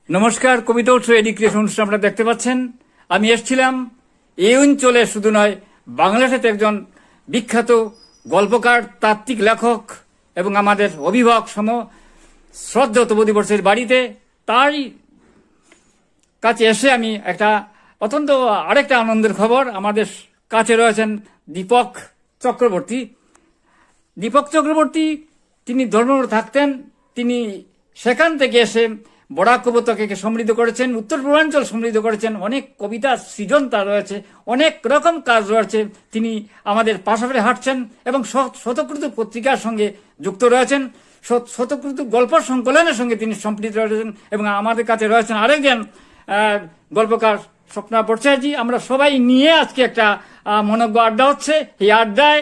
নমস্কার, কবিতা উৎসব এডুকেশন অনুষ্ঠান আপনারা দেখতে পাচ্ছেন। আমি এসেছিলাম এই অঞ্চলে, শুধু নয় বাংলাদেশের একজন বিখ্যাত গল্পকার, তাত্ত্বিক লেখক এবং আমাদের অভিভাবক সম শ্রদ্ধেয় তপদিবর্ষের বাড়িতে। তারই কাছে এসে আমি একটা অত্যন্ত আরেকটা আনন্দের খবর, আমাদের কাছে রয়েছেন দীপক চক্রবর্তী। দীপক চক্রবর্তী তিনি ধর্মপুরে থাকতেন, তিনি সেখান থেকে এসে বরাক উপত্যকাকে সমৃদ্ধ করেছেন, উত্তর পূর্বাঞ্চল সমৃদ্ধ করেছেন। অনেক কবিতা সৃজন তার রয়েছে, অনেক রকম কাজ রয়েছে। তিনি আমাদের পাশাপাশি হাঁটছেন এবং শতকৃত পত্রিকার সঙ্গে যুক্ত রয়েছেন, শতকৃত গল্প সংকলনের সঙ্গে তিনি সম্পৃক্ত রয়েছেন। এবং আমাদের কাছে রয়েছেন আরেকজন গল্পকার স্বপ্না ভট্টাচার্য। আমরা সবাই নিয়ে আজকে একটা মনোজ্ঞ আড্ডা হচ্ছে। এই আড্ডায়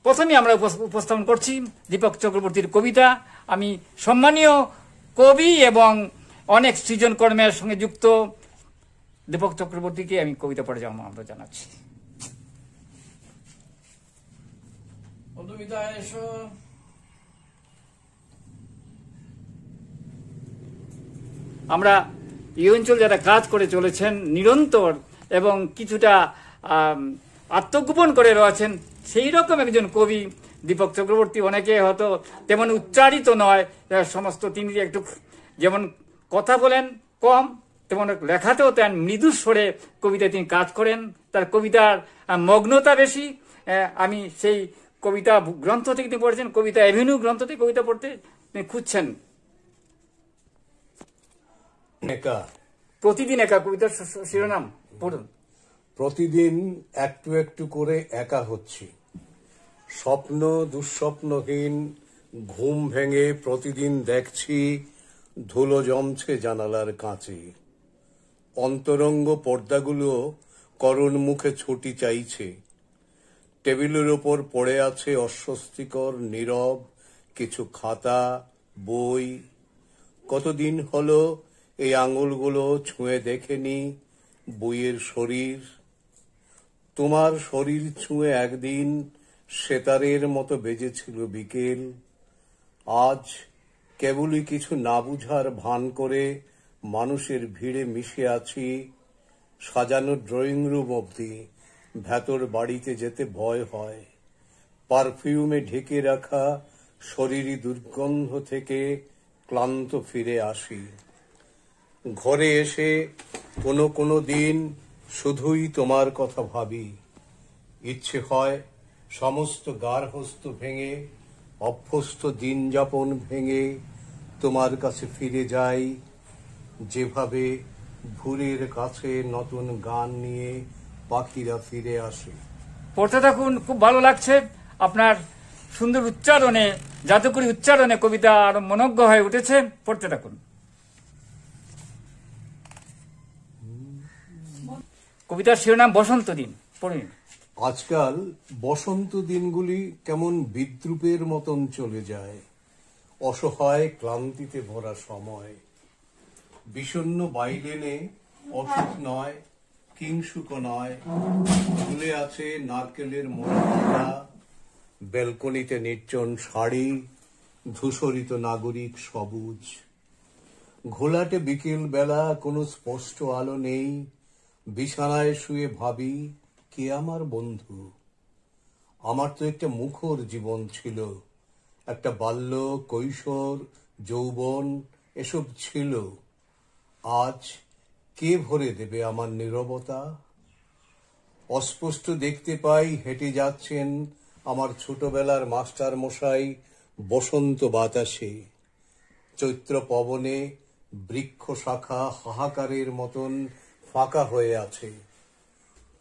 প্রথমে আমরা উপস্থাপন করছি দীপক চক্রবর্তীর কবিতা। আমি সম্মানীয় কবি এবং অনেক সৃজন কর্মের সঙ্গে যুক্ত দীপক চক্রবর্তীকে আমি কবিতা পড়ে আমরা জানাচ্ছি। আমরা এই অঞ্চল যারা কাজ করে চলেছেন নিরন্তর এবং কিছুটা আত্মগোপন করে রয়েছেন, সেই রকম একজন কবি দীপক চক্রবর্তী। অনেকে হয়তো তেমন উচ্চারিত নয় সমস্ত, তিনি একটু যেমন কথা বলেন কম, তেমন লেখাতেও তেমন মৃদু স্বরে কবিতায় তিনি কাজ করেন। তার কবিতার মগ্নতা বেশি। আমি সেই কবিতা গ্রন্থ থেকে তিনি পড়েছেন, কবিতা এভিনিউ গ্রন্থ থেকে কবিতা পড়তে তিনি খুঁজছেন। প্রতিদিন একা, কবিতার শিরোনাম পড়ুন। প্রতিদিন একটু একটু করে একা হচ্ছি, স্বপ্ন দুঃস্বপ্নহীন ঘুম ভেঙে প্রতিদিন দেখছি ধুলো জমছে জানালার কাঁচে। অন্তরঙ্গ পর্দাগুলো করুণ মুখে ছুটি চাইছে। টেবিলের ওপর পড়ে আছে অস্বস্তিকর নীরব কিছু খাতা, বই। কতদিন হলো এই আঙুলগুলো ছুঁয়ে দেখেনি বইয়ের শরীর। তোমার শরীর ছুঁয়ে একদিন সেতারের মতো বেজেছিল বিকেল। আজ কেবলই কিছু না বুঝার ভান করে মানুষের ভিড়ে মিশে আছি। সাজানো ড্রয়িং রুম অবধি ভেতর বাড়িতে যেতে ভয় হয়। পারফিউমে ঢেকে রাখা শরীরী দুর্গন্ধ থেকে ক্লান্ত ফিরে আসি। ঘরে এসে কোনো দিন শুধুই তোমার কথা ভাবি। ইচ্ছে হয় সমস্ত গার্হস্থ্য ভেঙে, অভ্যস্ত দিন যাপন ভেঙে তোমার কাছে ফিরে যাই, যেভাবে ভোরের কাছে নতুন গান নিয়ে পাখিরা ফিরে আসে। পড়তে থাকুন, খুব ভালো লাগছে। আপনার সুন্দর উচ্চারণে, জাদুকরী উচ্চারণে কবিতা আরো মনোজ্ঞ হয়ে উঠেছে। পড়তে থাকুন। কবিতার শিরোনাম বসন্ত দিন, পড়ুন। আজকাল বসন্ত দিনগুলি কেমন বিদ্রুপের মতন চলে যায়। অসহায় ক্লান্তিতে ভরা সময়। বিষণ্ণ বাইলেনে অসুখ নয়, কিংসুক নয়, ঝুলে আছে নারকেলের মোড়া। ব্যালকনিতে নির্জন শাড়ি, ধূসরিত নাগরিক সবুজ। ঘোলাটে বিকেল বেলা কোনো স্পষ্ট আলো নেই। বিছানায় শুয়ে ভাবি, কে আমার বন্ধু? আমার তো একটা মুখর জীবন ছিল, একটা বাল্য, কৈশোর, যৌবন এসব ছিল। আজ কে ভরে দেবে আমার নীরবতা? অস্পষ্ট দেখতে পাই হেঁটে যাচ্ছেন আমার ছোটবেলার মাস্টার মশাই বসন্ত বাতাসে। চৈত্র পবনে বৃক্ষ শাখা হাহাকারের মতন ফাঁকা হয়ে আছে।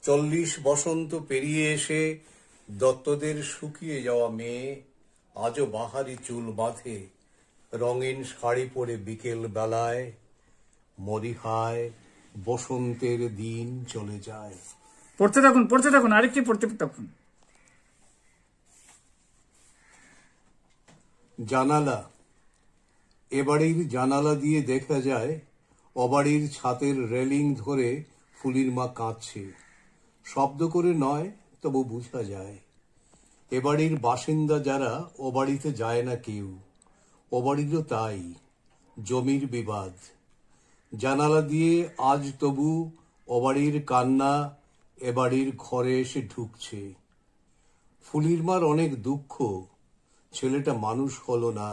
40 বসন্ত পেরিয়ে এসে দত্তদের শুকিয়ে যাওয়া মেয়ে আজও বাহারি চুল বাঁধে, রঙিন শাড়ি পরে বিকেল বেলায়। মরিহায় বসন্তের দিন চলে যায়। পড়তে থাকুন, আরেকটি পড়তে থাকুন। জানালা। এবাড়ির জানালা দিয়ে দেখা যায় অবাড়ির ছাতের রেলিং ধরে ফুলির মা কাঁদছে। শব্দ করে নয়, তবু বোঝা যায়। এবাড়ির বাসিন্দা যারা ও বাড়িতে যায় না কেউ, ও বাড়িরও তাই। জমির বিবাদ। জানালা দিয়ে আজ তবু অবাড়ির কান্না এবাড়ির ঘরে এসে ঢুকছে। ফুলির মার অনেক দুঃখ, ছেলেটা মানুষ হলো না।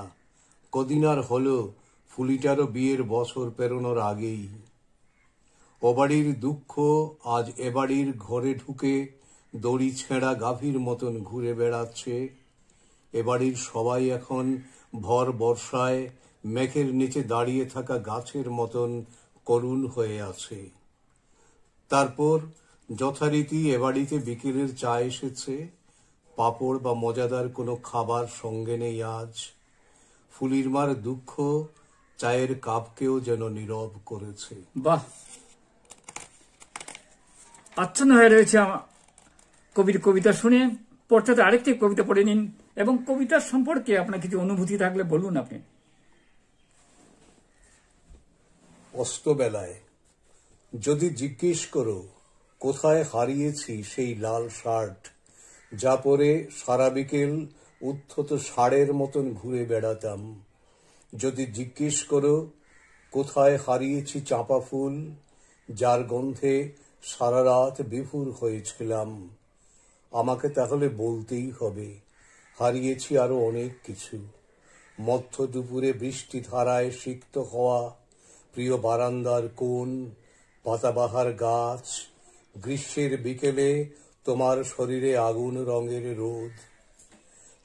কদিন আর হলো ফুলিটারও বিয়ের বছর পেরোনোর আগেই। অবাড়ির দুঃখ আজ এবাড়ির ঘরে ঢুকে দড়ি ছেঁড়া গাভীর মতন ঘুরে বেড়াচ্ছে। এবাড়ির সবাই এখন ভর বর্ষায় মেঘের নিচে দাঁড়িয়ে থাকা গাছের মতন করুণ হয়ে আছে। তারপর যথারীতি এবাড়িতে বিকেলের চা এসেছে। পাঁপড় বা মজাদার কোনো খাবার সঙ্গে নেই আজ। ফুলির মার দুঃখ চায়ের কাপকেও যেন নীরব করেছে। বাহ, আচ্ছন্ন হয়ে রয়েছে আমার কবির কবিতা শুনে। পড়তে আরেকটি কবিতা পড়ে নিন এবং কবিতার সম্পর্কে আপনার কিছু অনুভূতি থাকলে বলুন আপনি। অস্তবেলায় যদি জিজ্ঞেস করো কোথায় হারিয়েছি সেই লাল শার্ট, যা পরে সারা বিকেল উদ্ধত ষাঁড়ের মতন ঘুরে বেড়াতাম। যদি জিজ্ঞেস করো কোথায় হারিয়েছি চাঁপা ফুল, যার গন্ধে সারা রাত বিভোর হয়েছিলাম, আমাকে তাহলে বলতেই হবে হারিয়েছি আরো অনেক কিছু। মধ্য দুপুরে বৃষ্টি ধারায় সিক্ত হওয়া প্রিয় বারান্দার কোণ, পাতাবাহার গাছ, গ্রীষ্মের বিকেলে তোমার শরীরে আগুন রঙের রোদ।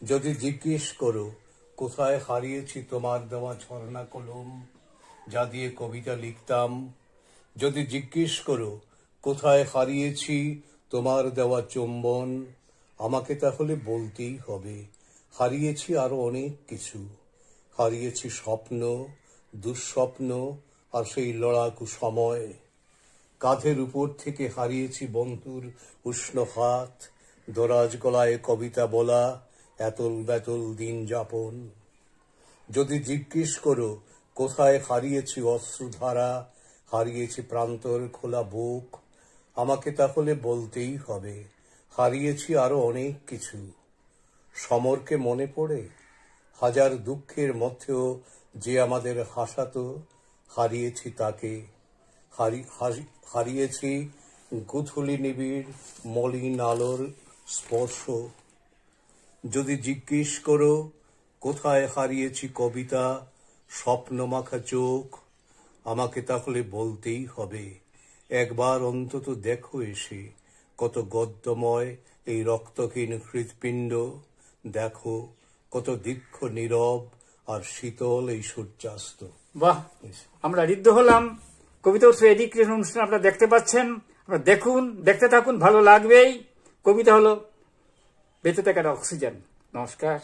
যদি জিজ্ঞেস করো কোথায় হারিয়েছি তোমার দেওয়া ঝর্ণা কলম, যা দিয়ে কবিতা লিখতাম, যদি জিজ্ঞেস করো কোথায় হারিয়েছি তোমার দেওয়া চুম্বন, আমাকে তাহলে বলতেই হবে হারিয়েছি আরো অনেক কিছু। হারিয়েছি স্বপ্ন, দুঃস্বপ্ন আর সেই লড়াকু সময়। কাঁধের উপর থেকে হারিয়েছি বন্ধুর উষ্ণ হাত, দরাজ গলায় কবিতা বলা, এতল বেতল দিন যাপন। যদি জিজ্ঞেস করো কোথায় হারিয়েছি অশ্রুধারা, হারিয়েছি প্রান্তর খোলা বুক, আমাকে তাহলে বলতেই হবে হারিয়েছি আরো অনেক কিছু। সমরকে মনে পড়ে? হাজার দুঃখের মধ্যেও যে আমাদের হাসাতো, হারিয়েছি তাকে। হারিয়েছি গুথুলি নিবিড় মলিন আলোর স্পর্শ। যদি জিজ্ঞেস করো কোথায় হারিয়েছি কবিতা, স্বপ্নমাখা চোখ, আমাকে তাহলে বলতেই হবে একবার অন্তত দেখো এসে কত গদ্যময় এই রক্তহীন হৃৎপিণ্ড, দেখো কত দীর্ঘ নীরব আর শীতল এই সূর্যাস্ত। বাহ, আমরা ঋদ্ধ হলাম। কবিতা উৎসব এডুকেশন অনুষ্ঠান আপনারা দেখতে পাচ্ছেন। আপনারা দেখুন, দেখতে থাকুন, ভালো লাগবেই। কবিতা হলো বেঁচে থাকার অক্সিজেন। নমস্কার।